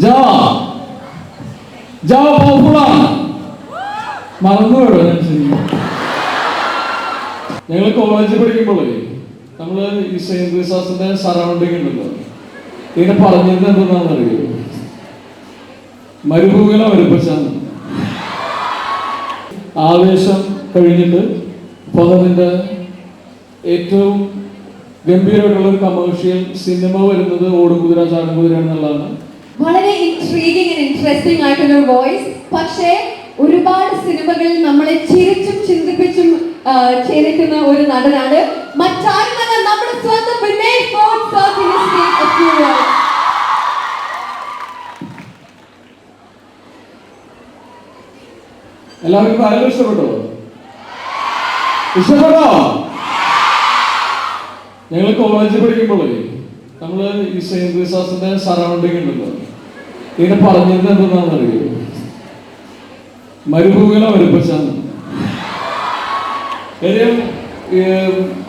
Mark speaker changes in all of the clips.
Speaker 1: ജാ ജാ പോപ്പുളാണ് മറന്നു വേണോ ഞാൻ ശരിക്കും. ഞങ്ങൾ കോളേജിൽ പഠിക്കുമ്പോഴേ നമ്മള് ഈ സെയിന്റ് റിസാസിന്റെ സറൗണ്ടിങ് ഉണ്ടല്ലോ, ഇതിനെ പറഞ്ഞിരുന്നത് എന്തെന്നാണെന്ന് അറിയോ? മരുഭൂമിയിലെ മരുപ്പച്ചാണ്. ആവേശം കഴിഞ്ഞിട്ട് ഫഹദിന്റെ ഏറ്റവും ഗംഭീരമായിട്ടുള്ള ഒരു കമേഴ്ഷ്യൽ സിനിമ വരുന്നത് ഓടുകുതിര ചാടുകുതിര എന്നുള്ളതാണ്.
Speaker 2: വളരെ ഇൻട്രീഗിങ് ആൻഡ് ഇൻട്രസ്റ്റിംഗ് ആയിട്ടുള്ള വോയിസ്. പക്ഷേ ഒരുപാട് സിനിമകളിൽ നമ്മളെ ചിരിച്ചും ചിന്തിപ്പിച്ചും ചെയ്തിരിക്കുന്ന ഒരു നടനാണ്. മറ്റാരുമല്ല, നമ്മുടെ സ്വന്തം വിനയ് ഫോർട്ട് സർ.
Speaker 1: എല്ലാവർക്കും കാര്യം ഇഷ്ടപ്പെട്ടോ? ഇഷ്ടപ്പെട്ടോ? ഞങ്ങൾ കോളേജിൽ പഠിക്കുമ്പോഴേ നമ്മള് ഈ സെയിന്റ് റിസാസിന്റെ സറൗണ്ടിങ് ഉണ്ടല്ലോ, ഇതിനെ പറഞ്ഞിരുന്നത് എന്തെന്നാണെന്ന് അറിയോ? മരുഭൂമിയിലെ മരുപ്പച്ചാണ്. കാര്യം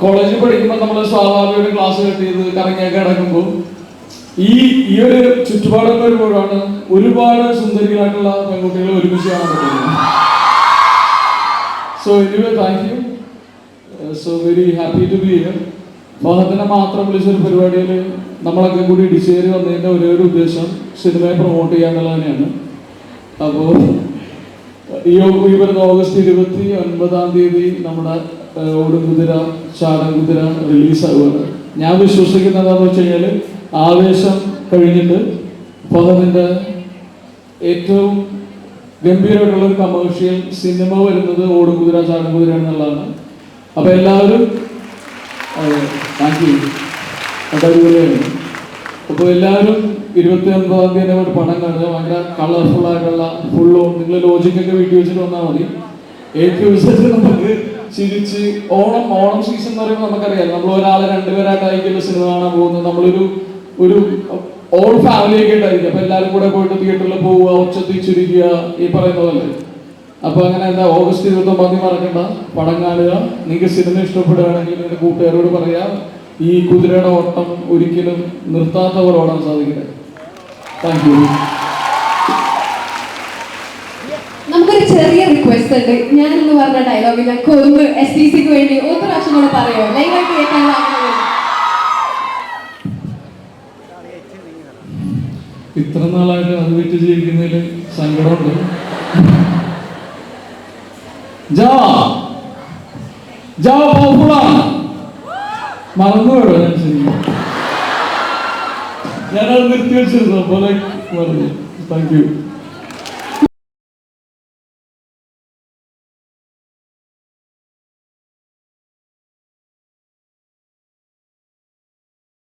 Speaker 1: കോളേജിൽ പഠിക്കുമ്പോൾ നമ്മൾ സ്വാഭാവിക ക്ലാസ് കട്ട് ചെയ്ത് കറങ്ങിയൊക്കെ കിടക്കുമ്പോൾ ഈ ഒരു ചുറ്റുപാടുള്ള ഒരുപാടാണ് ഒരുപാട് സുന്ദരികളായിട്ടുള്ള പെൺകുട്ടികൾ ഒരുമിച്ച് കാണാൻ പറ്റുന്നത്. So anyway thank you. So very happy to be here. ഫഹദിനെ മാത്രം വിളിച്ചൊരു പരിപാടിയിൽ നമ്മളൊക്കെ കൂടി ഇടിച്ചേരി വന്നതിൻ്റെ ഒരേ ഒരു ഉദ്ദേശം സിനിമയെ പ്രൊമോട്ട് ചെയ്യുക എന്നുള്ളത് തന്നെയാണ്. അപ്പോൾ ഈ വരുന്ന ഓഗസ്റ്റ് 29 നമ്മുടെ ഓടുകുതിര ചാടൻകുതിര റിലീസാവുകയാണ്. ഞാൻ വിശ്വസിക്കുന്നത് എന്താണെന്ന് വെച്ച് കഴിഞ്ഞാൽ ആവേശം കഴിഞ്ഞിട്ട് ഫഹദിന്റെ ഏറ്റവും ഗംഭീരമായിട്ടുള്ള ഒരു കമേഴ്ഷ്യൽ സിനിമ വരുന്നത് ഓടുകുതിര ചാടുകുതിര എന്നുള്ളതാണ്. അപ്പൊ എല്ലാവരും താങ്ക് യു. അതടിപൊളിയാണ്. അപ്പോൾ എല്ലാവരും 29 ഒരു പടം കാണുക. ഭയങ്കര കളർഫുൾ ആയിട്ടുള്ള ഫുള്ളും നിങ്ങൾ ലോജിക്കൊക്കെ വീട്ടിൽ വെച്ചിട്ട് വന്നാൽ മതി. ഏറ്റവും വിശേഷം നമുക്ക് ചിരിച്ച് ഓണം സീസൺ എന്ന് പറയുമ്പോൾ നമുക്കറിയാം, നമ്മൾ ഒരാളെ രണ്ടുപേരായിട്ടായിരിക്കും സിനിമ കാണാൻ പോകുന്നത്. നമ്മളൊരു ഓൾ ഫാമിലി ഒക്കെ ആയിട്ടായിരിക്കും. അപ്പൊ എല്ലാവരും കൂടെ പോയിട്ട് തിയേറ്ററിൽ പോവുക, ഉച്ചത്തിൽ ചിരിക്കുക, ഈ പറയുന്ന പോലെ. അപ്പൊ അങ്ങനെ എന്താ, ഓഗസ്റ്റ് 29 മറക്കണ്ട, പടം കാണുക. നിങ്ങൾക്ക് സിനിമ ഇഷ്ടപ്പെടുകയാണെങ്കിൽ നിങ്ങളുടെ കൂട്ടുകാരോട് പറയാം, ഈ കുതിരയുടെ ഓട്ടം ഒരിക്കലും നിർത്താത്ത പോലെ ഓടാൻ സാധിക്കട്ടെ. Thank you.
Speaker 2: നമുക്കൊരു ചെറിയ റിക്വസ്റ്റ് ഉണ്ട്. ഞാനെന്ന് പറഞ്ഞ ഡയലോഗിനെ കൊന്ന് STCക്ക് വേണ്ടി ഒരു പ്രാവശ്യം കൂടെ പറയുമോ? ലൈവായിട്ട് കേൾക്കാൻ.
Speaker 1: ഇത്ര നാളായിട്ട് അത് വിറ്റ് ജീവിക്കുന്നതിൽ സങ്കടമുണ്ട്. ജാ ജാ പോപ്പുളാണ് മറന്നു വേണോ ഞാൻ ശരിക്കും. ഞാനത് നിർത്തി വെച്ചിരുന്നു. അപ്പോൾ പറഞ്ഞു താങ്ക് യു.